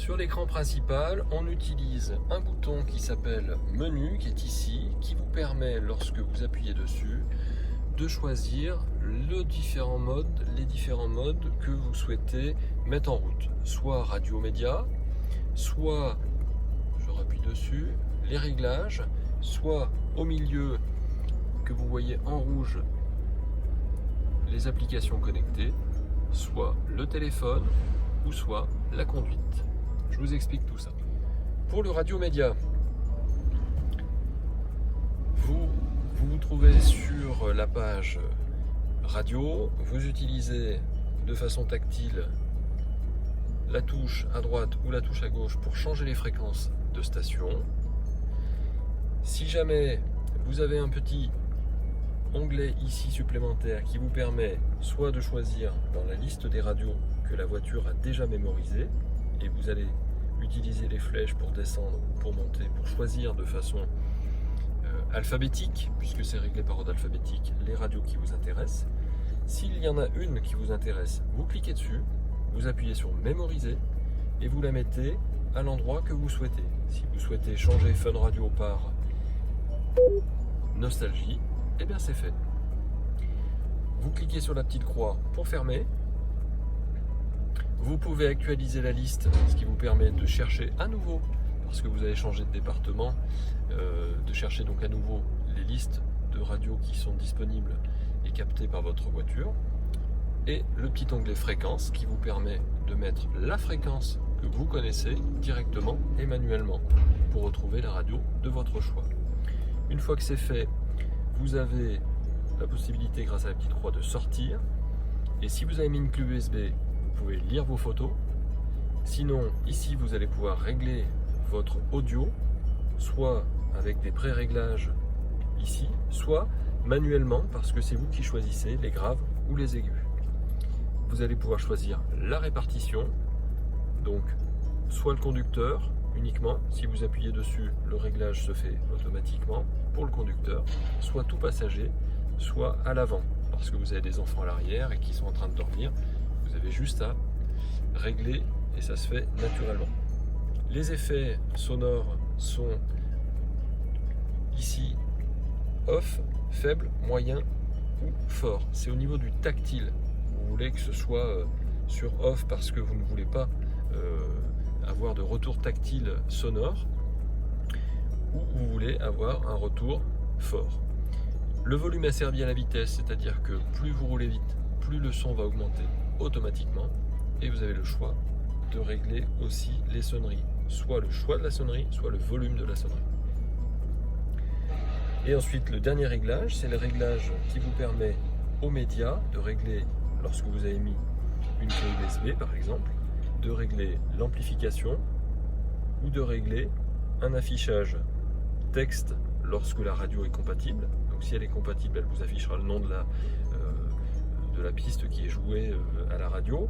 Sur l'écran principal, on utilise un bouton qui s'appelle Menu, qui est ici, qui vous permet, lorsque vous appuyez dessus, de choisir les différents modes que vous souhaitez mettre en route. Soit radio média, soit, je rappuie dessus, les réglages, soit au milieu que vous voyez en rouge, les applications connectées, soit le téléphone ou soit la conduite. Je vous explique tout ça. Pour le radio média, vous vous trouvez sur la page radio, vous utilisez de façon tactile la touche à droite ou la touche à gauche pour changer les fréquences de station. Si jamais vous avez un petit onglet ici supplémentaire qui vous permet soit de choisir dans la liste des radios que la voiture a déjà mémorisées, et vous allez utiliser les flèches pour descendre ou pour monter, pour choisir de façon alphabétique, puisque c'est réglé par ordre alphabétique, les radios qui vous intéressent. S'il y en a une qui vous intéresse, vous cliquez dessus, vous appuyez sur mémoriser et vous la mettez à l'endroit que vous souhaitez. Si vous souhaitez changer Fun Radio par Nostalgie, eh bien c'est fait. Vous cliquez sur la petite croix pour fermer. Vous pouvez actualiser la liste, ce qui vous permet de chercher à nouveau, parce que vous avez changé de département, de chercher donc à nouveau les listes de radios qui sont disponibles et captées par votre voiture. Et le petit onglet fréquence qui vous permet de mettre la fréquence que vous connaissez directement et manuellement pour retrouver la radio de votre choix. Une fois que c'est fait, vous avez la possibilité, grâce à la petite croix, de sortir. Et si vous avez mis une clé USB, vous pouvez lire vos photos. Sinon, ici, vous allez pouvoir régler votre audio, soit avec des pré-réglages ici, soit manuellement, parce que c'est vous qui choisissez les graves ou les aigus. Vous allez pouvoir choisir la répartition, donc soit le conducteur uniquement, si vous appuyez dessus, le réglage se fait automatiquement pour le conducteur, soit tout passager, soit à l'avant, parce que vous avez des enfants à l'arrière et qui sont en train de dormir, vous avez juste à régler et ça se fait naturellement. Les effets sonores sont ici off, faible, moyen ou fort. C'est au niveau du tactile. Vous voulez que ce soit sur off parce que vous ne voulez pas avoir de retour tactile sonore, ou vous voulez avoir un retour fort. Le volume est servi à la vitesse, c'est-à-dire que plus vous roulez vite, plus le son va augmenter automatiquement, et vous avez le choix de régler aussi les sonneries, soit le choix de la sonnerie, soit le volume de la sonnerie. Et ensuite, le dernier réglage, c'est le réglage qui vous permet aux médias de régler, lorsque vous avez mis une clé USB par exemple, de régler l'amplification ou de régler un affichage texte lorsque la radio est compatible. Donc si elle est compatible, elle vous affichera le nom de la piste qui est jouée à la radio.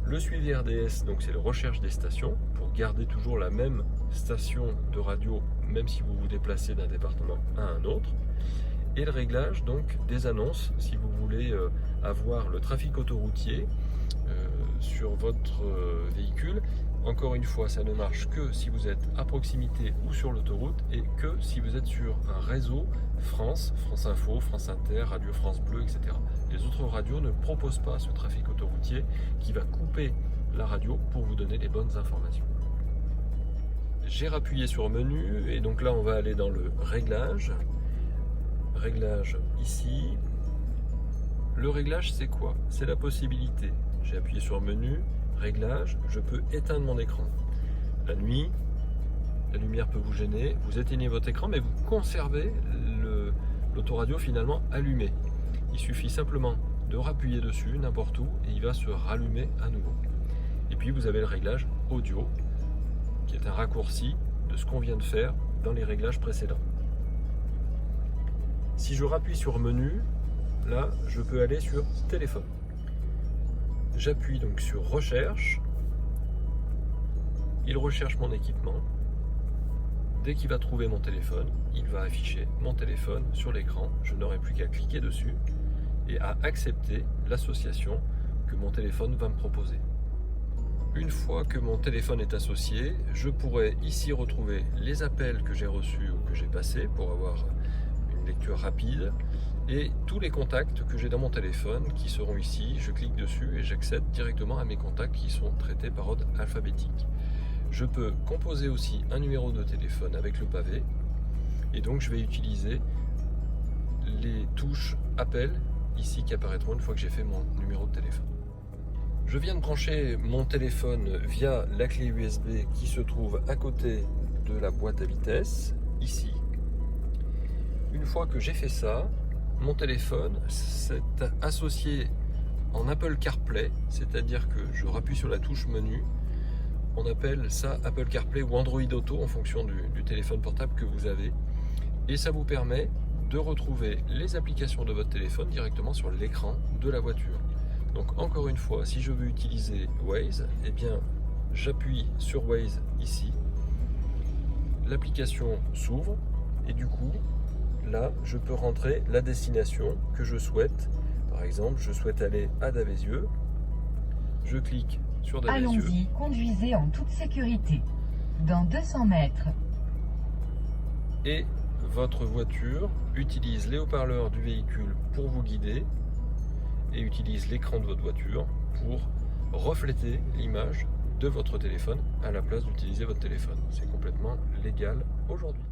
Le suivi RDS, donc c'est la recherche des stations, pour garder toujours la même station de radio, même si vous vous déplacez d'un département à un autre. Et le réglage donc des annonces, si vous voulez avoir le trafic autoroutier sur votre véhicule. Encore une fois, ça ne marche que si vous êtes à proximité ou sur l'autoroute, et que si vous êtes sur un réseau France, France Info, France Inter, Radio France Bleu, etc. Les autres radios ne proposent pas ce trafic autoroutier qui va couper la radio pour vous donner les bonnes informations. J'ai rappuyé sur menu et donc là on va aller dans le réglage. Réglage ici. Le réglage c'est quoi? C'est la possibilité. J'ai appuyé sur menu, réglage, je peux éteindre mon écran. La nuit, la lumière peut vous gêner, vous éteignez votre écran mais vous conservez l'autoradio finalement allumé. Il suffit simplement de rappuyer dessus n'importe où et il va se rallumer à nouveau. Et puis vous avez le réglage audio qui est un raccourci de ce qu'on vient de faire dans les réglages précédents. Si je rappuie sur menu, là je peux aller sur téléphone. J'appuie donc sur recherche, il recherche mon équipement. Dès qu'il va trouver mon téléphone, il va afficher mon téléphone sur l'écran. Je n'aurai plus qu'à cliquer dessus et à accepter l'association que mon téléphone va me proposer. Une fois que mon téléphone est associé, je pourrai ici retrouver les appels que j'ai reçus ou que j'ai passés pour avoir une lecture rapide et tous les contacts que j'ai dans mon téléphone qui seront ici. Je clique dessus et j'accède directement à mes contacts qui sont traités par ordre alphabétique. Je peux composer aussi un numéro de téléphone avec le pavé et donc je vais utiliser les touches appel ici qui apparaîtront une fois que j'ai fait mon numéro de téléphone. Je viens de brancher mon téléphone via la clé USB qui se trouve à côté de la boîte à vitesse, ici. Une fois que j'ai fait ça, mon téléphone s'est associé en Apple CarPlay, c'est-à-dire que je rappuie sur la touche menu. On appelle ça Apple CarPlay ou Android Auto en fonction du téléphone portable que vous avez. Et ça vous permet de retrouver les applications de votre téléphone directement sur l'écran de la voiture. Donc encore une fois, si je veux utiliser Waze, eh bien j'appuie sur Waze ici. L'application s'ouvre et du coup, là, je peux rentrer la destination que je souhaite. Par exemple, je souhaite aller à Davézieux. Je clique sur Davézieux. Allons-y, conduisez en toute sécurité. Dans 200 mètres. Et votre voiture utilise les haut-parleurs du véhicule pour vous guider et utilise l'écran de votre voiture pour refléter l'image de votre téléphone à la place d'utiliser votre téléphone. C'est complètement légal aujourd'hui.